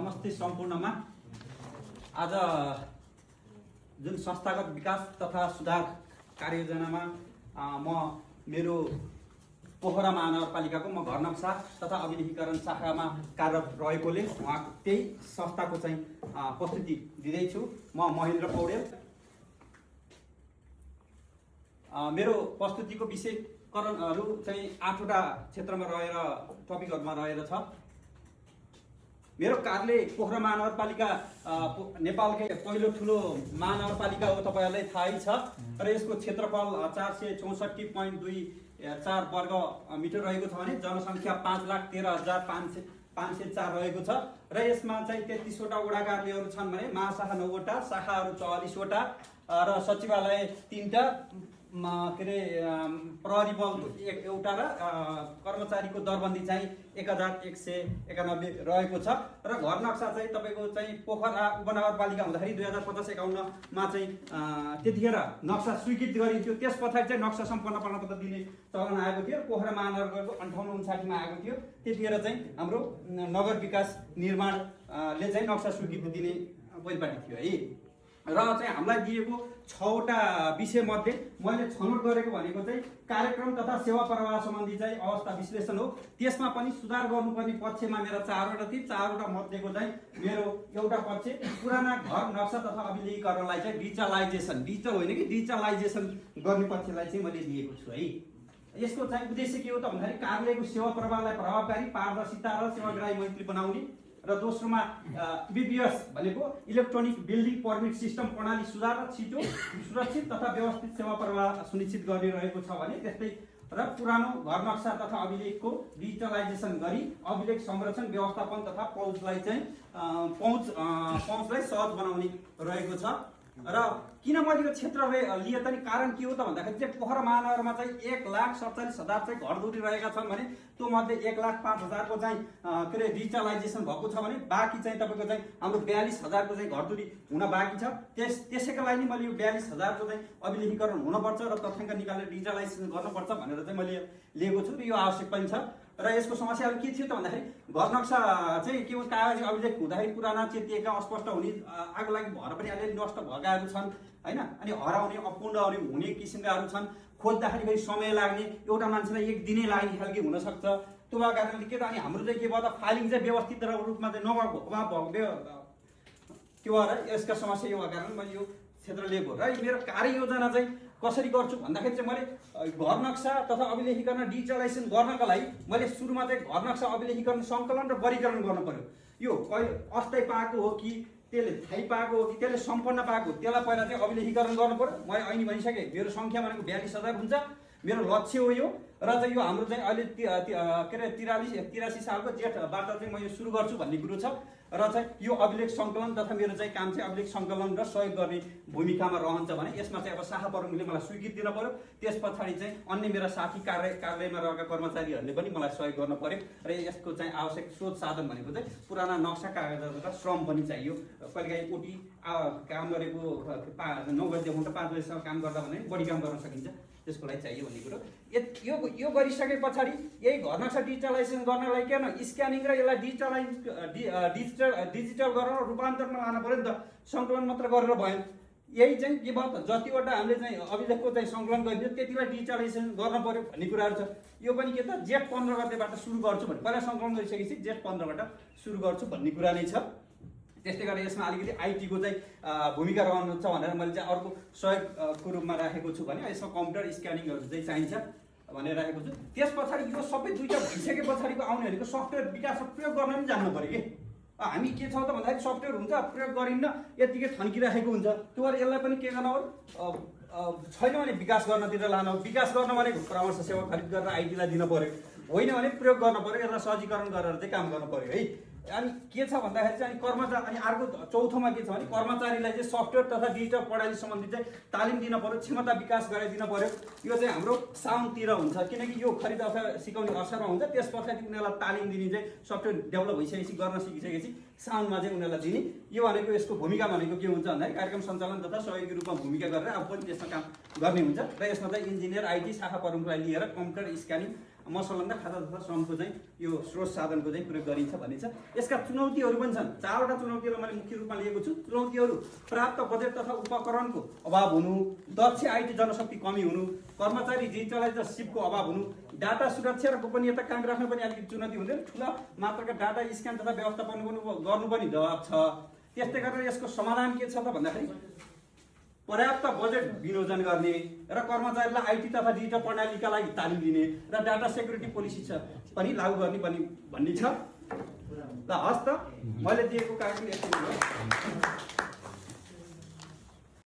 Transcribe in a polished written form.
नमस्ते सम्पूर्णमा। आज जुन संस्थागत विकास तथा सुधार कार्ययोजनामा म मेरो पोखरा महानगरपालिकाको म घर नक्सा तथा अभिलेखीकरण शाखामा कार्यरत रहेकोले उहाँको त्यही संस्थाको चाहिँ प्रस्तुति दिँदैछु। म महेन्द्र पौडेल। मेरो प्रस्तुतिको विषयकरणहरू चाहिँ 8वटा क्षेत्रमा रहेर टपिकहरुमा रहेर छ। मेरो कार्यालय पोखरा महानगरपालिका नेपालकै पहिलो ठुलो महानगरपालिका हो, तपाईहरुलाई थाहै छ। र यसको क्षेत्रफल 464.24 वर्ग मिटर रहेको छ भने जनसङ्ख्या 5,13,504 रहेको छ। र यसमा चाहिँ 33वटा वडा कार्यालयहरू छन् भने महाशाखा 9वटा, शाखाहरू 44वटा र सचिवालय 3टा, के अरे प्रहरी बल एउटा र कर्मचारीको दरबन्दी चाहिँ 1191 रहेको छ। र घर नक्सा चाहिँ तपाईको चाहिँ पोखरा उपनगरपालिका हुँदाखेरि 2050-51 मा चाहिँ त्यतिखेर नक्सा स्वीकृत गरिन्थ्यो। त्यस पछाडि चाहिँ नक्सा सम्पन्न प्रमाणपत्र दिने चलन आएको थियो। पोखरा महानगरको 58-59 मा आएको थियो। त्यतिखेर चाहिँ हाम्रो नगर विकास निर्माणले चाहिँ नक्सा स्वीकृति दिने परिपाटी थियो है। र चाहिँ हामीलाई दिएको 6वटा विषय मध्ये मैले छनौट गरेको भनेको चाहिँ कार्यक्रम तथा सेवा प्रवाह सम्बन्धी चाहिँ अवस्था विश्लेषण हो। त्यसमा पनि सुधार गर्नुपर्ने पक्षमा मेरा 4वटा थिए। 4वटा मध्येको चाहिँ मेरो एउटा पक्ष पुराना घर नक्सा तथा अभिलेखीकरणलाई चाहिँ डिजिटलाइजेसन, डिजिटल होइन कि डिजिटलाइजेसन गर्ने पक्षलाई चाहिँ मैले दिएको छु है। यसको चाहिँ उद्देश्य के हो त भन्दाखेरि कार्यालयको सेवा प्रवाहलाई प्रभावकारी, पारदर्शिता र सेवाग्राही मैत्री बनाउने र दोस्रोमा बीपीएस भनेको इलेक्ट्रोनिक बिल्डिङ पर्मिट सिस्टम प्रणाली सुधार र छिटो, सुरक्षित तथा व्यवस्थित सेवा प्रवाह सुनिश्चित गर्ने रहेको छ भने त्यस्तै र पुरानो घर नक्सा तथा अभिलेखको डिजिटलाइजेसन गरी अभिलेख संरक्षण, व्यवस्थापन तथा पहुँचलाई चाहिँ पहुँचलाई सहज बनाउने रहेको छ। र किन मैले यो क्षेत्र लिए त नि कारण के हो त भन्दाखेरि चाहिँ पोखरा महानगरमा चाहिँ 1,47,000 चाहिँ घरधुरी रहेका छन् भने त्यो मध्ये 1,05,000 को चाहिँ के अरे डिजिटलाइजेसन भएको छ भने बाँकी चाहिँ तपाईको चाहिँ हाम्रो 42,000 को चाहिँ घरधुरी हुन बाँकी छ। त्यसैको लागि मैले यो 42,000 को चाहिँ अभिलेखीकरण हुनुपर्छ र तथ्याङ्क निकालेर डिजिटलाइजेसन गर्नुपर्छ भनेर चाहिँ मैले लिएको छु। यो आवश्यक पनि छ। र यसको समस्याहरू के थियो त भन्दाखेरि घर नक्सा चाहिँ के हो, कागजी अभिलेख हुँदाखेरि पुराना चेतिएका, अस्पष्ट हुने, आगो लागि भएर पनि अलिअलि नष्ट भएकाहरू छन् हैन। अनि हराउने, अपूर्ण हुने किसिमकाहरू छन्। खोज्दाखेरि फेरि समय लाग्ने, एउटा मान्छेलाई 1 दिनै लाग्ने खालको हुन सक्छ। त्यो भएको कारणले के त अनि हाम्रो चाहिँ के भयो त फाइलिङ चाहिँ व्यवस्थित रूपमा चाहिँ नभएको, अभाव भएको त्यो भएर यसका समस्या यो भएको कारण मैले यो क्षेत्र लिएको। र मेरो कार्ययोजना चाहिँ कसरी गर्छु भन्दाखेरि चाहिँ मैले घर नक्सा तथा अभिलेखीकरण डिजिटलाइजेसन गर्नका लागि मैले सुरुमा चाहिँ घर नक्सा अभिलेखीकरण सङ्कलन र वर्गीकरण गर्नु पर्यो। यो अस्थायी पाएको हो कि त्यसले थाहै पाएको हो कि त्यसले सम्पन्न पाएको, त्यसलाई पहिला चाहिँ अभिलेखीकरण गर्नु पर्यो। मैले अहिले भनिसकेँ मेरो सङ्ख्या भनेको 42,000 हुन्छ। मेरो लक्ष्य हो यो। र चाहिँ यो हाम्रो चाहिँ अहिले के अरे 83 सालको जेठबाट चाहिँ म यो सुरु गर्छु भन्ने कुरो छ। र चाहिँ यो अभिलेख सङ्कलन तथा मेरो चाहिँ काम चाहिँ अभिलेख सङ्कलन र सहयोग गर्ने भूमिकामा रहन्छ भने यसमा चाहिँ अब शाखा प्रमुखले मलाई स्वीकृति दिन पर्यो। त्यस पछाडि चाहिँ अन्य मेरा साथी कार्यालयमा रहेका कर्मचारीहरूले पनि मलाई सहयोग गर्न पर्यो। र यसको चाहिँ आवश्यक स्रोत साधन भनेको चाहिँ पुराना नक्सा, कागजात र श्रम पनि चाहियो। कहिलेकाहीँ ओटी काम गरेको 9 बजीदेखि 5 बजीसम्म काम गर्दा भने बढी काम गर्न सकिन्छ, त्यसको लागि चाहियो भन्ने कुरो। यो गरिसके पछाडि यही घर नक्सा डिजिटलाइजेसन गर्नलाई के न स्क्यानिङ र यसलाई डिजिटल गरेर रूपान्तरणमा लानु पर्यो नि त। सङ्कलन मात्र गरेर भयो। यही चाहिँ के भयो त जतिवटा हामीले चाहिँ अभिलेखको चाहिँ सङ्कलन गरिदियो त्यतिलाई डिजिटलाइजेसन गर्न पर्यो भन्ने कुराहरू छ। यो पनि के त जेठ 15 गतेबाट सुरु गर्छु भने पहिला सङ्कलन गरिसकेपछि जेठ 15बाट सुरु गर्छु भन्ने कुरा नै छ। त्यस्तै गरेर यसमा अलिकति आइटीको चाहिँ भूमिका रहन्छ भनेर मैले चाहिँ अर्को सहयोगको रूपमा राखेको छु भने यसमा कम्प्युटर स्क्यानिङहरू चाहिँ चाहिन्छ भनेर राखेको छु। त्यस पछाडि यो सबै दुईटा भइसके पछाडिको आउने भनेको सफ्टवेयर विकास र प्रयोग गर्न पनि जान्नु पर्यो कि। हामी के छ त भन्दाखेरि सफ्टवेयर हुन्छ, प्रयोग गरिन्न, यतिकै थन्किराखेको हुन्छ। त्यो भएर यसलाई पनि के गर्नु छैन भने विकास गर्नतिर लानु। विकास गर्न भनेको परामर्श सेवा खरिद गरेर आइटीलाई दिन पर्यो, होइन भने प्रयोग गर्न पर्यो। यसलाई सहजीकरण गरेर चाहिँ काम गर्नु पर्यो है। अनि के छ भन्दाखेरि चाहिँ कर्मचारी, अनि अर्को चौथोमा के छ भने कर्मचारीलाई चाहिँ सफ्टवेयर तथा डिजिटल प्रणाली सम्बन्धी चाहिँ तालिम दिन पर्यो, क्षमता विकास गराइदिन पर्यो। यो चाहिँ हाम्रो साउनतिर हुन्छ, किनकि यो खरिद अथवा सिकाउने अवसरमा हुन्छ। त्यस पछाडि उनीहरूलाई तालिम दिने चाहिँ सफ्टवेयर डेभलप भइसकेपछि, गर्न सिकिसकेपछि साउनमा चाहिँ उनीहरूलाई दिने। यो भनेको यसको भूमिका भनेको के हुन्छ भन्दाखेरि कार्यक्रम सञ्चालन तथा सहयोगी रूपमा भूमिका गरेर अब पनि त्यसमा काम गर्ने हुन्छ। र यसमा चाहिँ इन्जिनियर, आइटी शाखा प्रमुखलाई लिएर कम्प्युटर स्क्यानिङ मसलन्दा खाता तथा श्रमको चाहिँ यो स्रोत साधनको चाहिँ प्रयोग गरिन्छ भन्ने छ। यसका चुनौतीहरू पनि छन्। 4वटा चुनौतीहरू मैले मुख्य रूपमा लिएको छु। चुनौतीहरू प्राप्त बजेट तथा उपकरणको अभाव हुनु, दक्ष आइटी जनशक्ति कमी हुनु, कर्मचारी डिजिटलाइजेसनको अभाव हुनु, डाटा सुरक्षा र गोपनीयता कायम राख्न पनि अलिकति चुनौती हुँदैन, ठुला मात्राका डाटा स्क्यान तथा व्यवस्थापन गर्नु पनि जवाब छ। त्यस्तै गरेर यसको समाधान के छ त भन्दाखेरि पर्याप्त बजेट विनियोजन गर्ने र कर्मचारीलाई आइटी तथा डिजिटल प्रणालीका लागि तालिम दिने र डाटा सेक्युरिटी पोलिसी पनि लागू गर्ने पनि भन्ने छ। ल हस् त मैले दिएको कार्यक्रम यति नै हो।